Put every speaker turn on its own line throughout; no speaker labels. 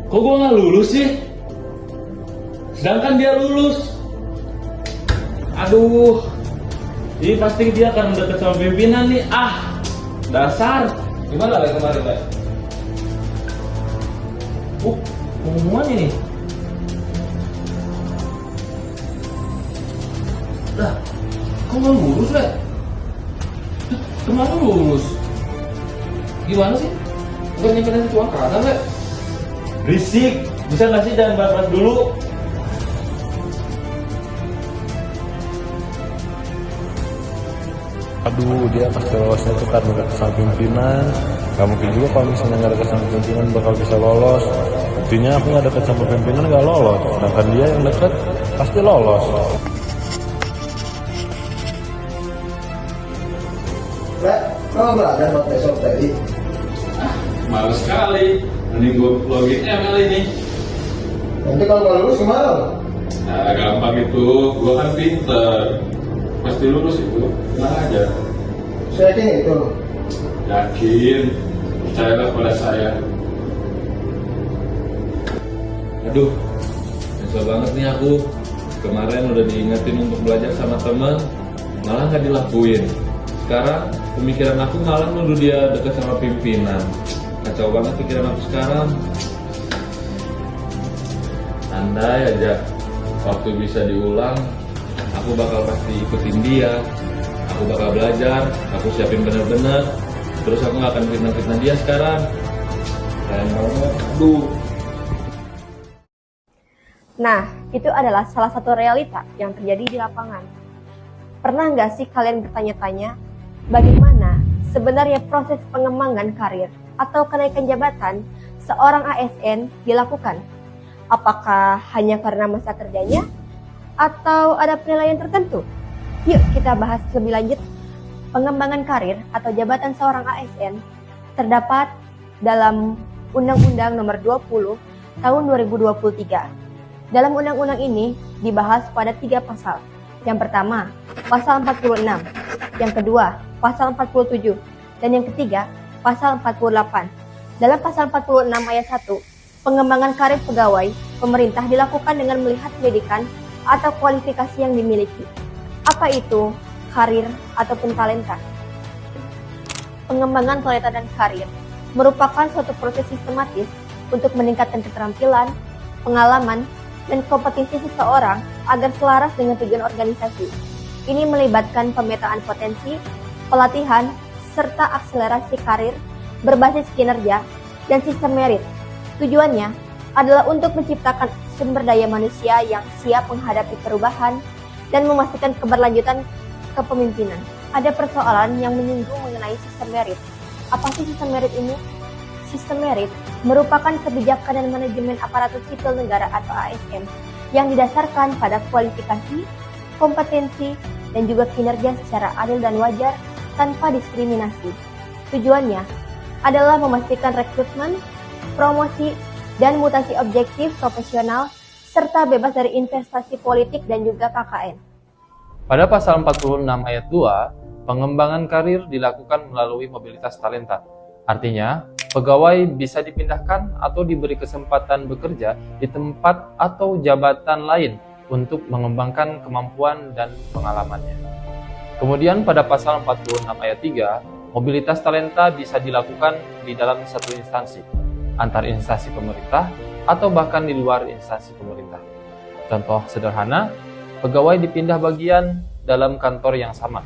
Kok gue nggak lulus sih? Sedangkan dia lulus. Aduh, ini pasti dia karena deket sama pimpinan nih. Dasar.
Gimana Le kemarin Le?
Pengumuman ini. Lah, kok nggak lulus, Le? Kemarin lulus.
Gimana sih? Bukan nyimpen uang kanan Le?
Berisik. Bisa nggak sih jangan bahas-bahas dulu?
Aduh, dia pasti lolosnya itu karena udah kesal pimpinan. Gak mungkin juga kalau misalnya gak deket sama pimpinan bakal bisa lolos. Buktinya aku gak deket sama pimpinan gak lolos. Sedangkan dia yang deket pasti lolos.
Lek, kamu belajar buat besok tadi?
Males sekali. Mending gue login ML ini.
Nanti kalau nggak lulus gimana?
Nah, gampang itu. Gue kan pinter. Pasti lulus itu. Tenang aja.
Saya yakin itu.
Yakin. Percayalah pada saya.
Aduh, nyesel banget nih aku. Kemarin udah diingetin untuk belajar sama temen, malah nggak dilakuin. Sekarang pemikiran aku malah nuduh dia deket sama pimpinan. Kacau banget pikiran aku sekarang. Andai aja waktu bisa diulang, aku bakal pasti ikutin dia. Aku bakal belajar, aku siapin bener-bener. Terus aku gak akan fitnah-fitnah dia sekarang. Sayang banget, aduh.
Nah, itu adalah salah satu realita yang terjadi di lapangan. Pernah nggak sih kalian bertanya-tanya, bagaimana sebenarnya proses pengembangan karir atau kenaikan jabatan seorang ASN dilakukan? Apakah hanya karena masa kerjanya? Atau ada penilaian tertentu? Yuk kita bahas lebih lanjut. Pengembangan karir atau jabatan seorang ASN terdapat dalam Undang-Undang Nomor 20 Tahun 2023. Dalam undang-undang ini dibahas pada 3 pasal. Yang pertama, pasal 46. Yang kedua, pasal 47. Dan yang ketiga, pasal 48. Dalam pasal 46 ayat 1, pengembangan karir pegawai pemerintah dilakukan dengan melihat pendidikan atau kualifikasi yang dimiliki. Apa itu karir ataupun talenta? Pengembangan talenta dan karir merupakan suatu proses sistematis untuk meningkatkan keterampilan, pengalaman, dan kompetensi seseorang agar selaras dengan tujuan organisasi. Ini melibatkan pemetaan potensi, pelatihan, serta akselerasi karir berbasis kinerja dan sistem merit. Tujuannya adalah untuk menciptakan sumber daya manusia yang siap menghadapi perubahan dan memastikan keberlanjutan kepemimpinan. Ada persoalan yang menyinggung mengenai sistem merit. Apa sih sistem merit ini? Sistem merit merupakan kebijakan dan manajemen aparatur sipil negara atau ASN yang didasarkan pada kualifikasi, kompetensi, dan juga kinerja secara adil dan wajar tanpa diskriminasi. Tujuannya adalah memastikan rekrutmen, promosi, dan mutasi objektif profesional serta bebas dari investasi politik dan juga KKN.
Pada pasal 46 ayat 2, pengembangan karir dilakukan melalui mobilitas talenta. Artinya, pegawai bisa dipindahkan atau diberi kesempatan bekerja di tempat atau jabatan lain untuk mengembangkan kemampuan dan pengalamannya. Kemudian pada pasal 46 ayat 3, mobilitas talenta bisa dilakukan di dalam satu instansi, antar instansi pemerintah, atau bahkan di luar instansi pemerintah. Contoh sederhana, pegawai dipindah bagian dalam kantor yang sama.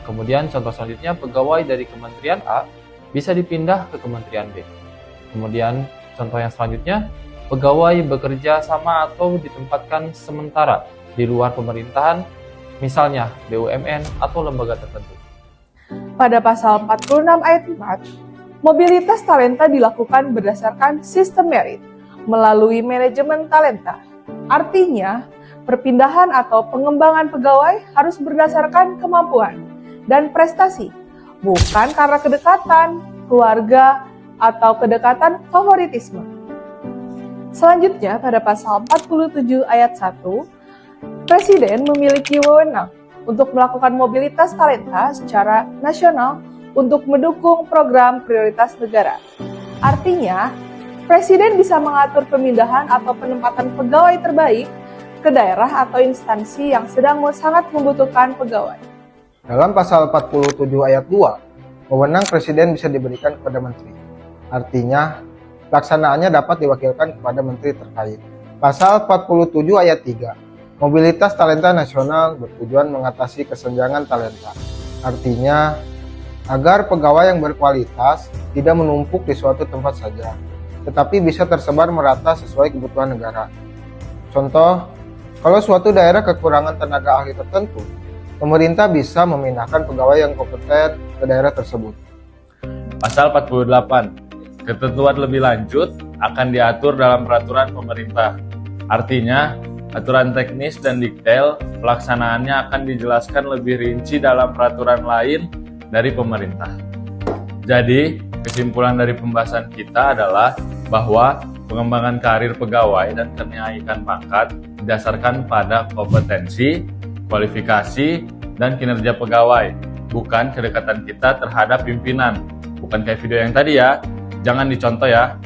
Kemudian contoh selanjutnya, pegawai dari Kementerian A bisa dipindah ke Kementerian B. Kemudian contoh yang selanjutnya, pegawai bekerja sama atau ditempatkan sementara di luar pemerintahan, misalnya BUMN atau lembaga tertentu.
Pada pasal 46 ayat 4, mobilitas talenta dilakukan berdasarkan sistem merit melalui manajemen talenta. Artinya, perpindahan atau pengembangan pegawai harus berdasarkan kemampuan dan prestasi, bukan karena kedekatan, keluarga, atau kedekatan favoritisme. Selanjutnya, pada pasal 47 ayat 1, Presiden memiliki wewenang untuk melakukan mobilitas talenta secara nasional untuk mendukung program prioritas negara. Artinya, Presiden bisa mengatur pemindahan atau penempatan pegawai terbaik ke daerah atau instansi yang sedang sangat membutuhkan pegawai.
Dalam pasal 47 ayat 2, wewenang presiden bisa diberikan kepada menteri. Artinya, pelaksanaannya dapat diwakilkan kepada menteri terkait. Pasal 47 ayat 3, mobilitas talenta nasional bertujuan mengatasi kesenjangan talenta. Artinya, agar pegawai yang berkualitas tidak menumpuk di suatu tempat saja, tetapi bisa tersebar merata sesuai kebutuhan negara. Contoh, kalau suatu daerah kekurangan tenaga ahli tertentu, pemerintah bisa memindahkan pegawai yang kompeten ke daerah tersebut.
Pasal 48, ketentuan lebih lanjut akan diatur dalam peraturan pemerintah. Artinya, aturan teknis dan detail pelaksanaannya akan dijelaskan lebih rinci dalam peraturan lain dari pemerintah. Jadi, kesimpulan dari pembahasan kita adalah bahwa pengembangan karir pegawai dan kenaikan pangkat didasarkan pada kompetensi, kualifikasi, dan kinerja pegawai, bukan kedekatan kita terhadap pimpinan. Bukan kayak video yang tadi ya, jangan dicontoh ya.